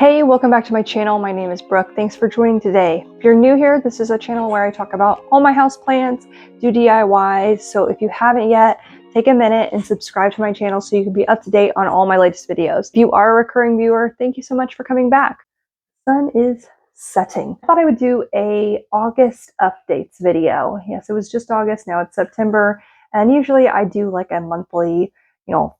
Hey, welcome back to my channel. My name is Brooke. Thanks for joining today. If you're new here, this is a channel where I talk about all my houseplants, do DIYs. So if you haven't yet, take a minute and subscribe to my channel so you can be up to date on all my latest videos. If you are a recurring viewer, thank you so much for coming back. The sun is setting. I thought I would do a August updates video. Yes, it was just August, now it's September, and usually I do like a monthly,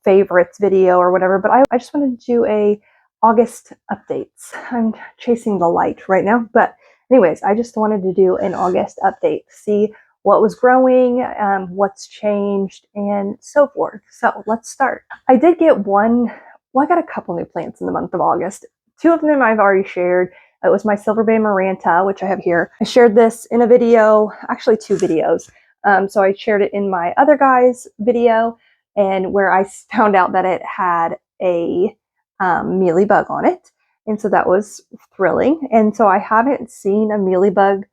favorites video or whatever, but I just wanted to do a August updates. I'm chasing the light right now, but anyways, I just wanted to do an August update, see what was growing, what's changed, and so forth. So let's start. I did get I got a couple new plants in the month of August. Two of them I've already shared. It was my Silverbay Maranta, which I have here. I shared this in a video, actually two videos. So I shared it in my other guy's video, and where I found out that it had a mealybug on it, and so that was thrilling. And so I haven't seen a mealybug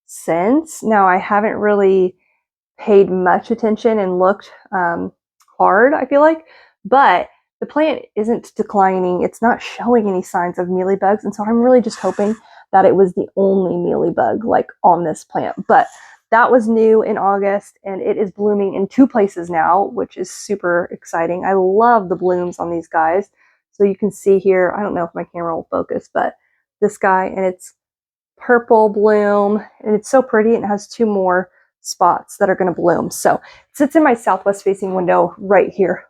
since. Now I haven't really paid much attention and looked hard, I feel like, but the plant isn't declining. It's not showing any signs of mealybugs, and so I'm really just hoping that it was the only mealybug like on this plant. But that was new in August, and it is blooming in two places now, which is super exciting. I love the blooms on these guys. So you can see here, I don't know if my camera will focus, but this guy, and it's purple bloom, and it's so pretty, and it has two more spots that are going to bloom. So it sits in my southwest facing window right here.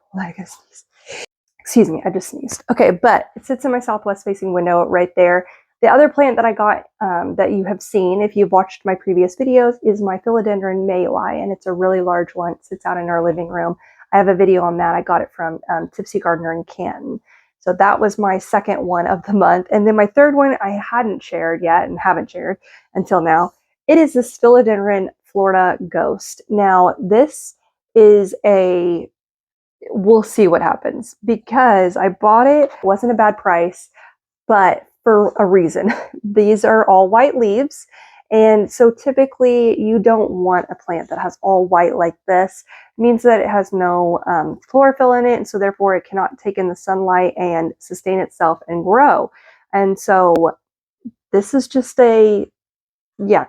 Excuse me, I just sneezed. Okay, but it sits in my southwest facing window right there. The other plant that I got that you have seen, if you've watched my previous videos, is my Philodendron mayoi, and it's a really large one. It sits out in our living room. I have a video on that. I got it from Tipsy Gardener in Canton. So that was my second one of the month. And then my third one I hadn't shared yet and haven't shared until now. It is this Philodendron Florida Ghost. Now this is we'll see what happens, because I bought it. It wasn't a bad price, but for a reason. These are all white leaves. And so typically you don't want a plant that has all white like this. It means that it has no chlorophyll in it, and so therefore it cannot take in the sunlight and sustain itself and grow. And so this is just a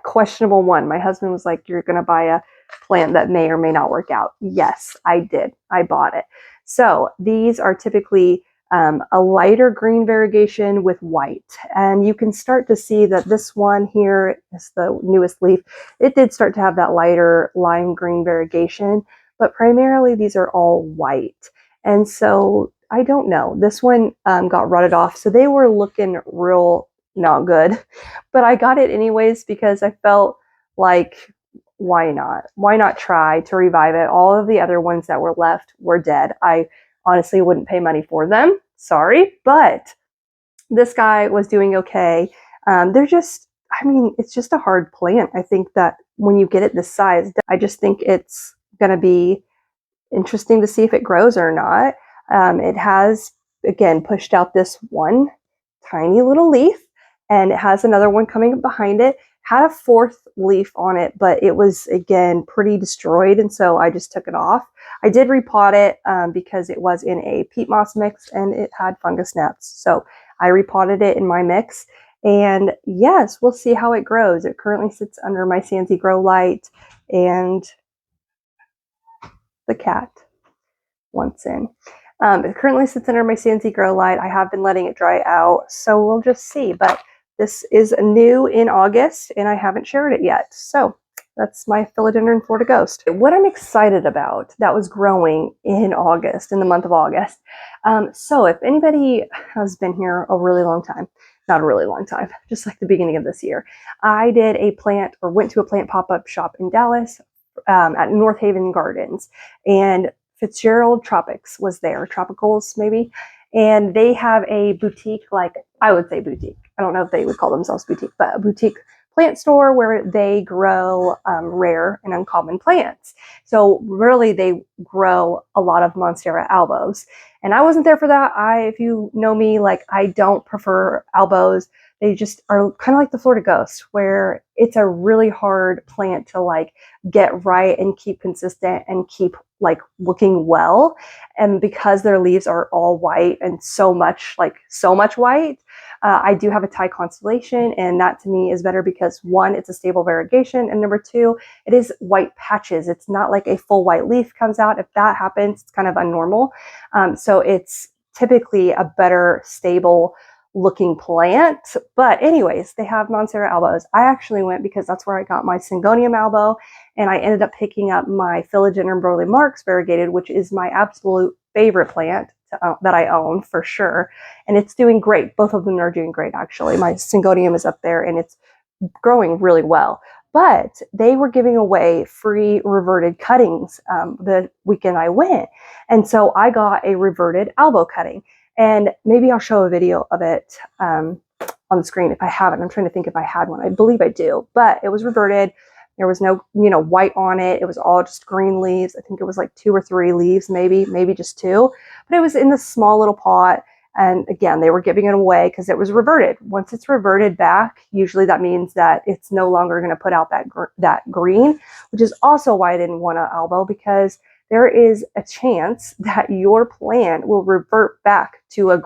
questionable one. My husband was like, you're going to buy a plant that may or may not work out. Yes, I did. I bought it. So these are typically a lighter green variegation with white. And you can start to see that this one here is the newest leaf. It did start to have that lighter lime green variegation, but primarily these are all white. And so I don't know. This one got rutted off. So they were looking real not good, but I got it anyways because I felt like, why not? Why not try to revive it? All of the other ones that were left were dead. I honestly wouldn't pay money for them. Sorry, but this guy was doing okay. They're just, it's just a hard plant. I think that when you get it this size, I just think it's going to be interesting to see if it grows or not. It has, again, pushed out this one tiny little leaf, and it has another one coming behind it. Had a fourth leaf on it, but it was, again, pretty destroyed, and so I just took it off. I did repot it because it was in a peat moss mix and it had fungus gnats. So I repotted it in my mix, and yes, we'll see how it grows. It currently sits under my Sansi grow light, and the cat wants in. It currently sits under my Sansi grow light. I have been letting it dry out, so we'll just see. But this is new in August, and I haven't shared it yet. So that's my Philodendron Florida Ghost. What I'm excited about that was growing in August, in the month of August. So if anybody has been here a really long time, not a really long time, just like the beginning of this year, I did a plant, or went to a plant pop-up shop in Dallas at North Haven Gardens, and Fitzgerald Tropics was there, Tropicals maybe, and they have a boutique, like I would say boutique. I don't know if they would call themselves boutique, but a boutique plant store where they grow rare and uncommon plants. So really they grow a lot of Monstera albos. And I wasn't there for that. If you know me, like, I don't prefer albos. They just are kind of like the Florida Ghost, where it's a really hard plant to like get right and keep consistent and keep like looking well. And because their leaves are all white and so much white, I do have a Thai constellation, and that to me is better because one, it's a stable variegation, and number two, it is white patches. It's not like a full white leaf comes out. If that happens, it's kind of unnormal. So it's typically a better stable looking plant. But anyways, they have Monstera albos. I actually went because that's where I got my Syngonium albo, and I ended up picking up my Philodendron Burley Marks variegated, which is my absolute favorite plant that I own for sure. And it's doing great. Both of them are doing great, actually. My Syngonium is up there and it's growing really well. But they were giving away free reverted cuttings the weekend I went. And so I got a reverted albo cutting. And maybe I'll show a video of it on the screen if I haven't. I'm trying to think if I had one. I believe I do. But it was reverted. There was no, white on it. It was all just green leaves. I think it was like 2 or 3 leaves, maybe just 2. But it was in this small little pot. And again, they were giving it away because it was reverted. Once it's reverted back, usually that means that it's no longer going to put out that green, which is also why I didn't want to albo, because there is a chance that your plant will revert back to a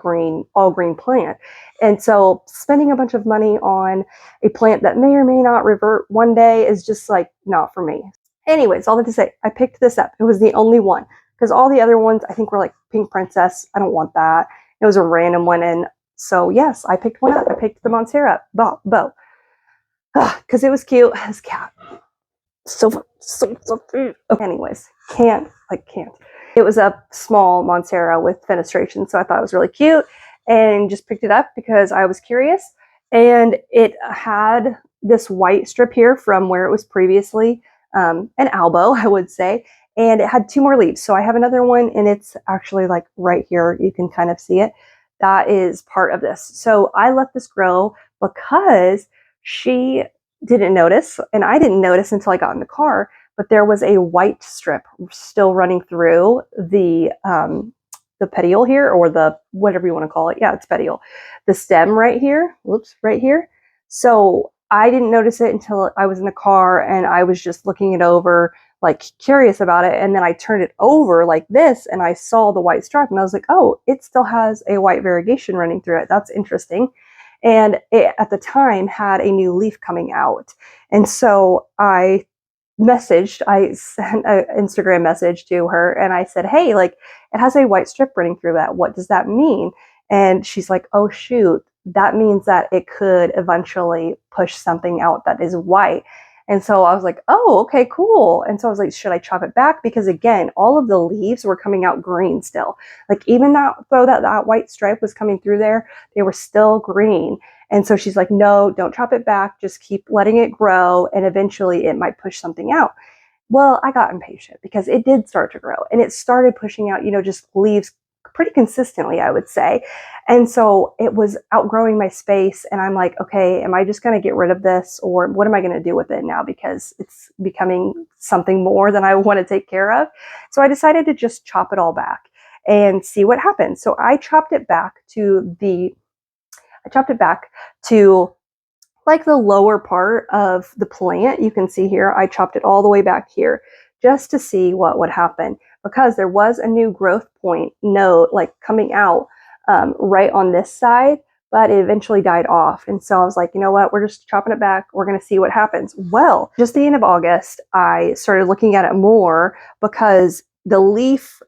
all green plant. And so spending a bunch of money on a plant that may or may not revert one day is just like not for me. Anyways, all that to say, I picked this up. It was the only one because all the other ones I think were like Pink Princess. I don't want that. It was a random one. And so yes, I picked one up. I picked the Monstera Bow because it was cute. This cat. So cute. Okay, anyways, can't. It was a small Monstera with fenestration, so I thought it was really cute and just picked it up because I was curious. And it had this white strip here from where it was previously an albo, I would say, and it had 2 more leaves. So I have another one, and it's actually like right here. You can kind of see it. That is part of this. So I let this grow because she didn't notice, and I didn't notice until I got in the car, but there was a white strip still running through the petiole here, or the whatever you want to call it. Yeah, it's petiole. The stem right here. Whoops, right here. So I didn't notice it until I was in the car, and I was just looking it over, like curious about it. And then I turned it over like this, and I saw the white stripe, and I was like, oh, it still has a white variegation running through it. That's interesting. And it, at the time, had a new leaf coming out. And so I sent an Instagram message to her, and I said, hey, like, it has a white strip running through that. What does that mean? And she's like, oh, shoot, that means that it could eventually push something out that is white. And so I was like, oh, okay, cool. And so I was like, should I chop it back? Because again, all of the leaves were coming out green still. Like even though that white stripe was coming through there, they were still green. And so she's like, no, don't chop it back. Just keep letting it grow. And eventually it might push something out. Well, I got impatient because it did start to grow, and it started pushing out, just leaves pretty consistently, I would say. And so it was outgrowing my space, and I'm like, okay, am I just going to get rid of this, or what am I going to do with it now? Because it's becoming something more than I want to take care of. So I decided to just chop it all back and see what happens. So I chopped it back to like the lower part of the plant. You can see here, I chopped it all the way back here just to see what would happen, because there was a new growth point node like coming out right on this side, but it eventually died off. And so I was like, you know what, we're just chopping it back. We're going to see what happens. Well, just the end of August, I started looking at it more because the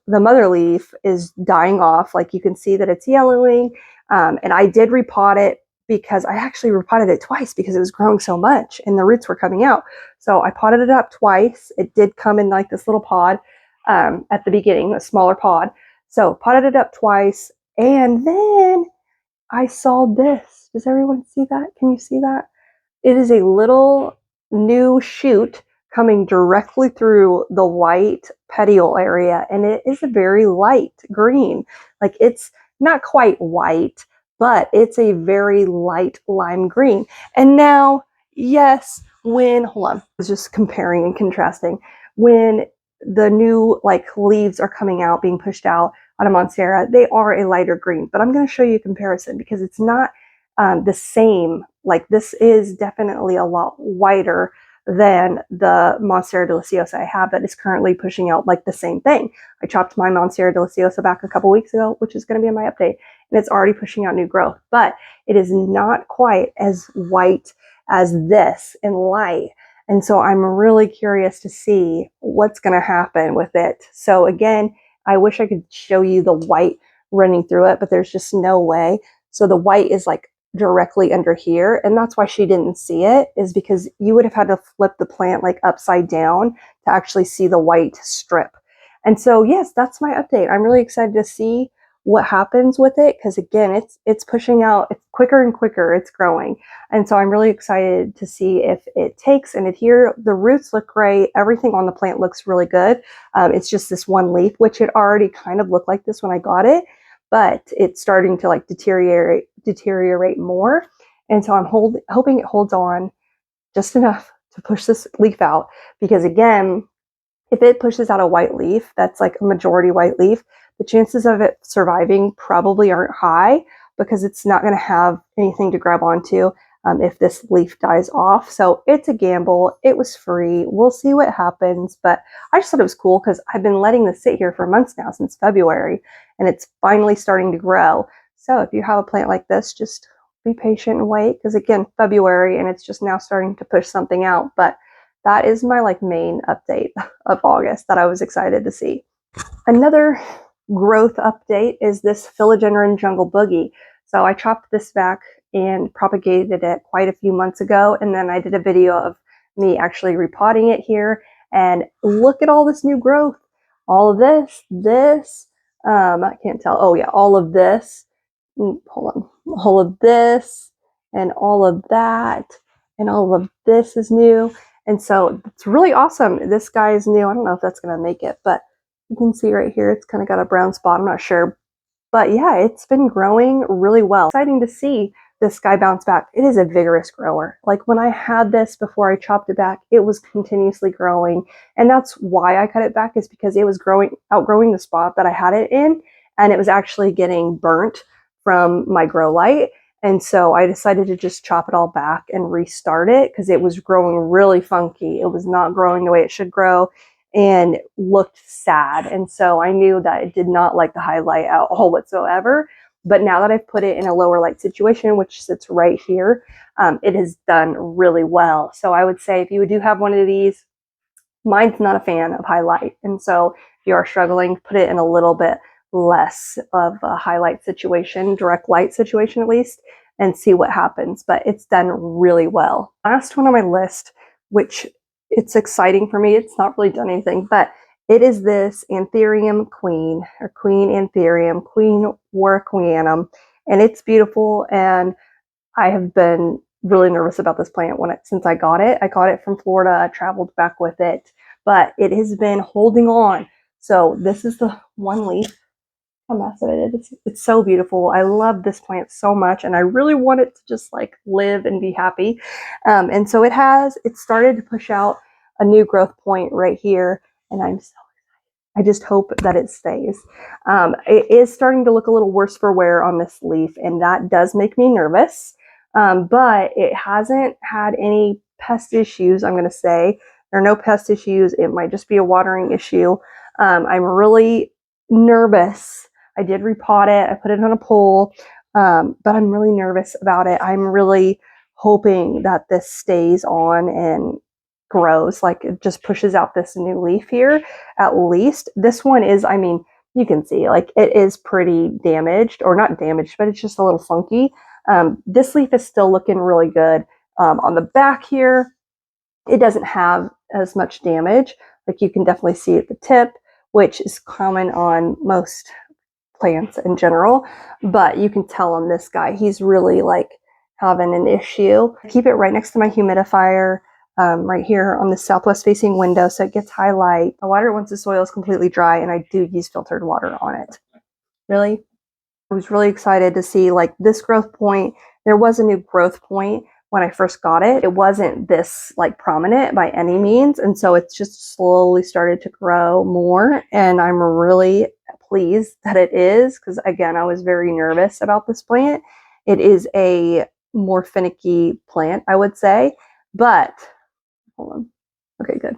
mother leaf is dying off. Like you can see that it's yellowing. And I did repot it, because I actually repotted it twice because it was growing so much and the roots were coming out. So I potted it up twice. It did come in like this little pod at the beginning, a smaller pod. So potted it up twice, and then I saw this. Does everyone see that? Can you see that? It is a little new shoot coming directly through the white petiole area, and it is a very light green. Like it's not quite white, but it's a very light lime green. And now, yes, hold on, I was just comparing and contrasting. When the new like leaves are coming out, being pushed out on a Monstera, they are a lighter green. But I'm going to show you a comparison because it's not the same. Like this is definitely a lot whiter than the Monstera deliciosa I have that is currently pushing out like the same thing. I chopped my Monstera deliciosa back a couple weeks ago, which is going to be in my update. and it's already pushing out new growth, but it is not quite as white as this in light. And so I'm really curious to see what's going to happen with it. So again, I wish I could show you the white running through it, but there's just no way. So the white is like directly under here, and that's why she didn't see it, is because you would have had to flip the plant like upside down to actually see the white strip. And so yes, that's my update. I'm really excited to see what happens with it, because again, it's pushing out, it's quicker and quicker, it's growing. And so I'm really excited to see if it takes and adhere. The roots look great, everything on the plant looks really good. It's just this one leaf, which it already kind of looked like this when I got it, but it's starting to like deteriorate more. And so I'm hoping it holds on just enough to push this leaf out, because again, if it pushes out a white leaf that's like a majority white leaf, the chances of it surviving probably aren't high, because it's not going to have anything to grab onto if this leaf dies off. So it's a gamble. It was free. We'll see what happens, but I just thought it was cool because I've been letting this sit here for months now, since February, and it's finally starting to grow. So if you have a plant like this, just be patient and wait, because again, February, and it's just now starting to push something out. But that is my like main update of August that I was excited to see. Another growth update is this philodendron jungle boogie. So I chopped this back and propagated it quite a few months ago, and then I did a video of me actually repotting it here, and look at all this new growth. All of this, I can't tell. Oh yeah, all of this. Hold on. All of this and all of that and all of this is new. And so it's really awesome. This guy is new. I don't know if that's going to make it, but you can see right here, it's kind of got a brown spot. I'm not sure. But yeah, it's been growing really well. Exciting to see this guy bounce back. It is a vigorous grower. Like when I had this before I chopped it back, it was continuously growing. And that's why I cut it back, is because it was outgrowing the spot that I had it in. And it was actually getting burnt from my grow light. And so I decided to just chop it all back and restart it, because it was growing really funky. It was not growing the way it should grow and looked sad. And so I knew that it did not like the highlight at all whatsoever. But now that I've put it in a lower light situation, which sits right here, it has done really well. So I would say if you do have one of these, mine's not a fan of highlight. And so if you are struggling, put it in a little bit less of a highlight situation, direct light situation at least, and see what happens. But it's done really well. Last one on my list, which it's exciting for me. It's not really done anything, but it is this Anthurium Queen, or Queen Anthurium, Queen Warwickwianum, and it's beautiful. And I have been really nervous about this plant since I got it. I got it from Florida. I traveled back with it, but it has been holding on. So this is the one leaf. How massive it is. It's so beautiful. I love this plant so much, and I really want it to just like live and be happy. And so it started to push out a new growth point right here, and I'm so excited. I just hope that it stays. It is starting to look a little worse for wear on this leaf, and that does make me nervous. But it hasn't had any pest issues, I'm going to say. There are no pest issues. It might just be a watering issue. I'm really nervous. I did repot it. I put it on a pole, but I'm really nervous about it. I'm really hoping that this stays on and grows, like it just pushes out this new leaf here. At least this one is, I mean, you can see like it is pretty damaged, or not damaged, but it's just a little funky. This leaf is still looking really good. On the back here, it doesn't have as much damage. Like you can definitely see at the tip, which is common on most plants in general, but you can tell on this guy, he's really like having an issue. I keep it right next to my humidifier, right here on the southwest facing window, so it gets high light. I water it once the soil is completely dry, and I do use filtered water on it. Really, I was really excited to see like this growth point. There was a new growth point when I first got it. It wasn't this like prominent by any means, and so it's just slowly started to grow more, and I'm really pleased that it is, because again, I was very nervous about this plant. It is a more finicky plant, I would say, but hold on. Okay, good.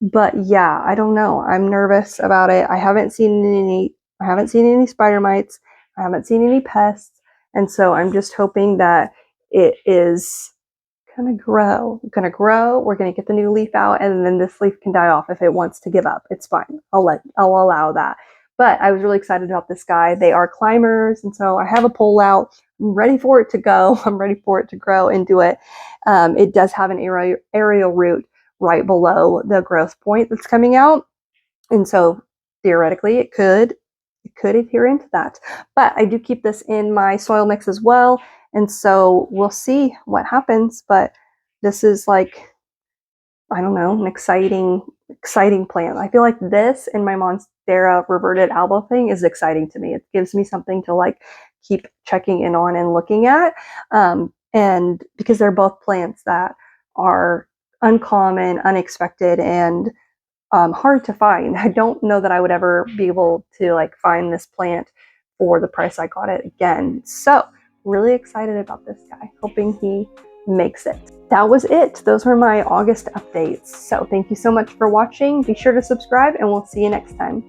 But yeah, I don't know. I'm nervous about it. I haven't seen any spider mites. I haven't seen any pests. And so I'm just hoping that it is gonna grow. We're gonna get the new leaf out, and then this leaf can die off if it wants to give up. It's fine. I'll allow that. But I was really excited about this guy. They are climbers, and so I have a pole out. I'm ready for it to go. I'm ready for it to grow into it. It does have an aerial root right below the growth point that's coming out, and so theoretically it could adhere into that. But I do keep this in my soil mix as well, and so we'll see what happens. But this is like, I don't know, an exciting plant. I feel like this and my Monstera reverted alba thing is exciting to me. It gives me something to like keep checking in on and looking at. And because they're both plants that are uncommon, unexpected, and hard to find. I don't know that I would ever be able to like find this plant for the price I got it again. So really excited about this guy, hoping he makes it. That was it. Those were my August updates. So thank you so much for watching. Be sure to subscribe, and we'll see you next time.